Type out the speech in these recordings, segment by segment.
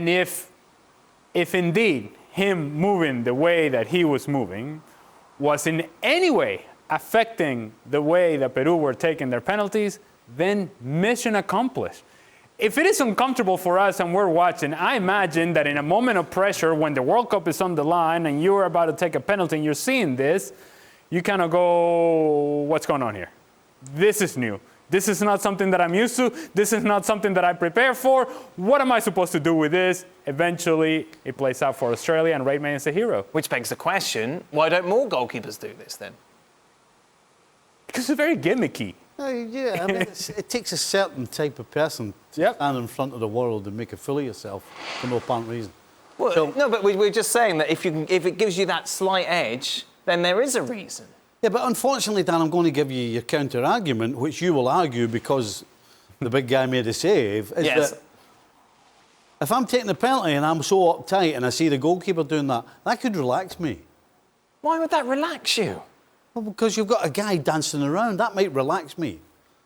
And if indeed him moving the way that he was moving was in any way affecting the way that Peru were taking their penalties, then mission accomplished. If it is uncomfortable for us and we're watching, I imagine that in a moment of pressure, when the World Cup is on the line and you're about to take a penalty and you're seeing this, you kind of go, what's going on here? This is new. This is not something that I'm used to. This is not something that I prepare for. What am I supposed to do with this? Eventually, it plays out for Australia, and Reitman is a hero. Which begs the question, why don't more goalkeepers do this then? Because it's very gimmicky. Yeah, I mean, it takes a certain type of person to stand in front of the world and make a fool of yourself for no apparent reason. Well, so, no, but we're just saying that if it gives you that slight edge, then there is a reason. Yeah, but unfortunately, Dan, I'm going to give you your counter-argument, which you will argue because the big guy made a save, is that if I'm taking a penalty and I'm so uptight and I see the goalkeeper doing that, that could relax me. Why would that relax you? Well, because you've got a guy dancing around. That might relax me.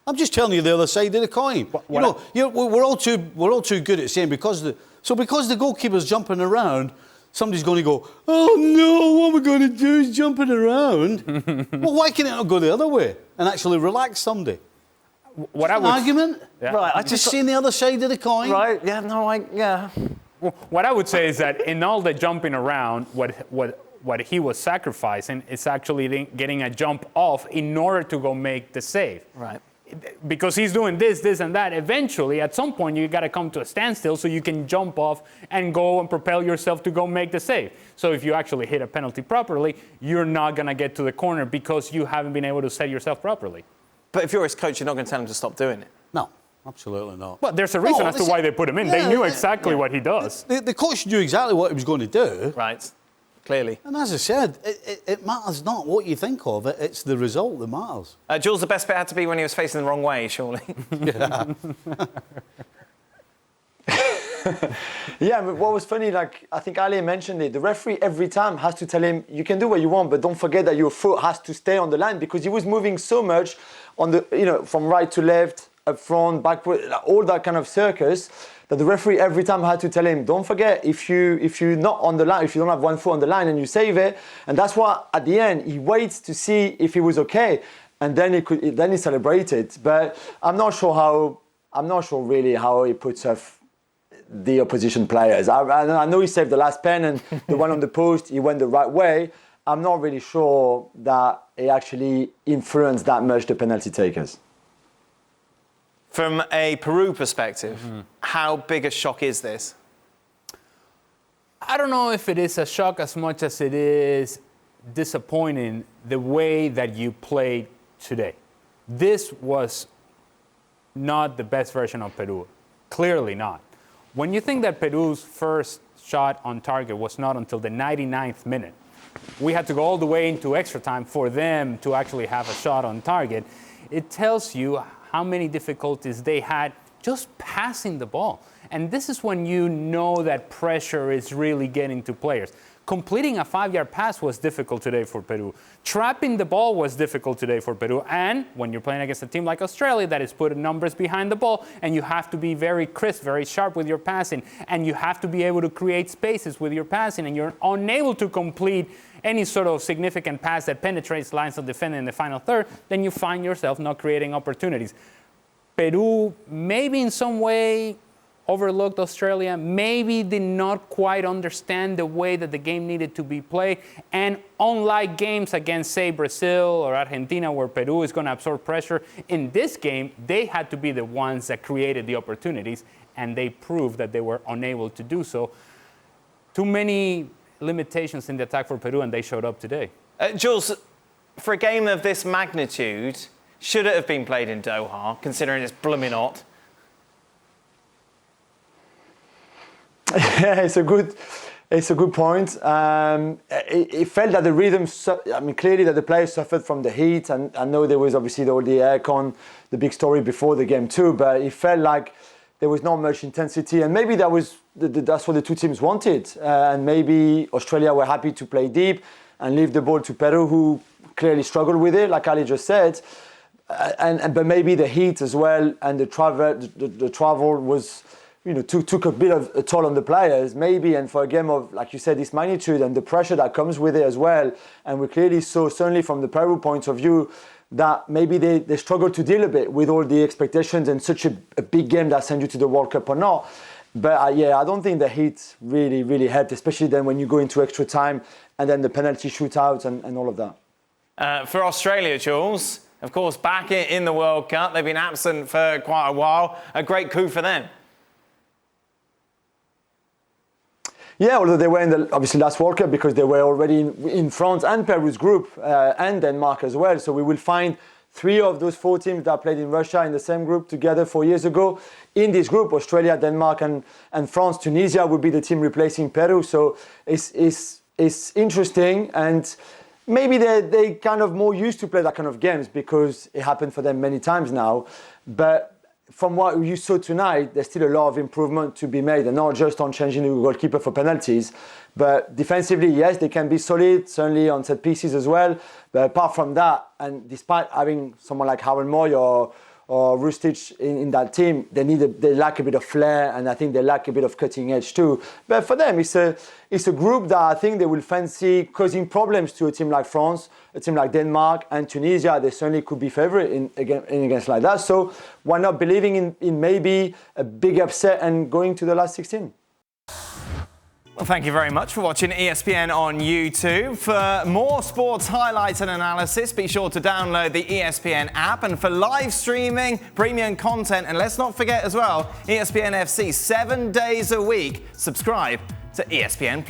I'm just telling you the other side of the coin. We're all too good at saying because the goalkeeper's jumping around, somebody's going to go, oh no, what we're going to do is jumping around. Well, why can't it not go the other way and actually relax somebody? What I would, argument? Yeah. Right, I just seen the other side of the coin. Right, yeah, no, yeah. Well, what I would say is that in all the jumping around, what he was sacrificing is actually getting a jump off in order to go make the save. Right. Because he's doing this, and that. Eventually, at some point, you got to come to a standstill so you can jump off and go and propel yourself to go make the save. So if you actually hit a penalty properly, you're not going to get to the corner because you haven't been able to set yourself properly. But if you're his coach, you're not going to tell him to stop doing it. No, absolutely not. Well, there's a reason as to why they put him in. They knew exactly what he does. The coach knew exactly what he was going to do. Right. Clearly. And as I said, it matters not what you think of it, it's the result that matters. Jules, the best bit had to be when he was facing the wrong way, surely. Yeah. Yeah, but what was funny, like, I think Ali mentioned it, the referee every time has to tell him, you can do what you want, but don't forget that your foot has to stay on the line, because he was moving so much on the, from right to left, up front, backward, all that kind of circus, that the referee every time had to tell him, don't forget, if you're not on the line, if you don't have one foot on the line and you save it, and that's why at the end he waits to see if he was okay, and then he celebrated. But I'm not sure really how he puts off the opposition players. I know he saved the last pen and the one on the post, he went the right way. I'm not really sure that it actually influenced that much the penalty takers. From a Peru perspective, how big a shock is this? I don't know if it is a shock as much as it is disappointing the way that you played today. This was not the best version of Peru. Clearly not. When you think that Peru's first shot on target was not until the 99th minute, we had to go all the way into extra time for them to actually have a shot on target. It tells you how many difficulties they had just passing the ball. And this is when you know that pressure is really getting to players. Completing a 5-yard pass was difficult today for Peru. Trapping the ball was difficult today for Peru. And when you're playing against a team like Australia that is putting numbers behind the ball, and you have to be very crisp, very sharp with your passing, and you have to be able to create spaces with your passing, and you're unable to complete any sort of significant pass that penetrates lines of defense in the final third, then you find yourself not creating opportunities. Peru maybe in some way overlooked Australia, maybe did not quite understand the way that the game needed to be played. And unlike games against, say, Brazil or Argentina, where Peru is going to absorb pressure, in this game, they had to be the ones that created the opportunities, and they proved that they were unable to do so. Too many limitations in the attack for Peru, and they showed up today. Jules, for a game of this magnitude, should it have been played in Doha, considering it's blooming hot? Yeah, it's a good point. It felt that the rhythm, clearly that the players suffered from the heat, and I know there was obviously all the aircon, the big story before the game too, but it felt like there was not much intensity, and maybe that's what the two teams wanted, and maybe Australia were happy to play deep and leave the ball to Peru, who clearly struggled with it, like Ali just said, but maybe the heat as well and the travel was took a bit of a toll on the players, maybe, and for a game of, like you said, this magnitude and the pressure that comes with it as well. And we clearly saw, certainly from the Peru point of view, that maybe they struggle to deal a bit with all the expectations and such a big game that sends you to the World Cup or not. But I don't think the heat really helped, especially then when you go into extra time and then the penalty shootout and all of that. For Australia, Jules, of course, back in the World Cup, they've been absent for quite a while. A great coup for them. Yeah, although they were in the obviously last World Cup because they were already in France and Peru's group and Denmark as well. So we will find 3 of those 4 teams that played in Russia in the same group together 4 years ago. In this group, Australia, Denmark and France. Tunisia will be the team replacing Peru. So it's interesting, and maybe they kind of more used to play that kind of games because it happened for them many times now. But from what you saw tonight, there's still a lot of improvement to be made, and not just on changing the goalkeeper for penalties, but defensively, yes, they can be solid, certainly on set pieces as well. But apart from that, and despite having someone like Harold Moy or Rustic in that team, they lack a bit of flair, and I think they lack a bit of cutting edge too. But for them, it's a group that I think they will fancy causing problems to a team like France, a team like Denmark and Tunisia. They certainly could be favourite in against like that. So why not believing in maybe a big upset and going to the last 16? Well, thank you very much for watching ESPN on YouTube. For more sports highlights and analysis, be sure to download the ESPN app. And for live streaming, premium content, and let's not forget as well, ESPN FC 7 days a week. Subscribe to ESPN+.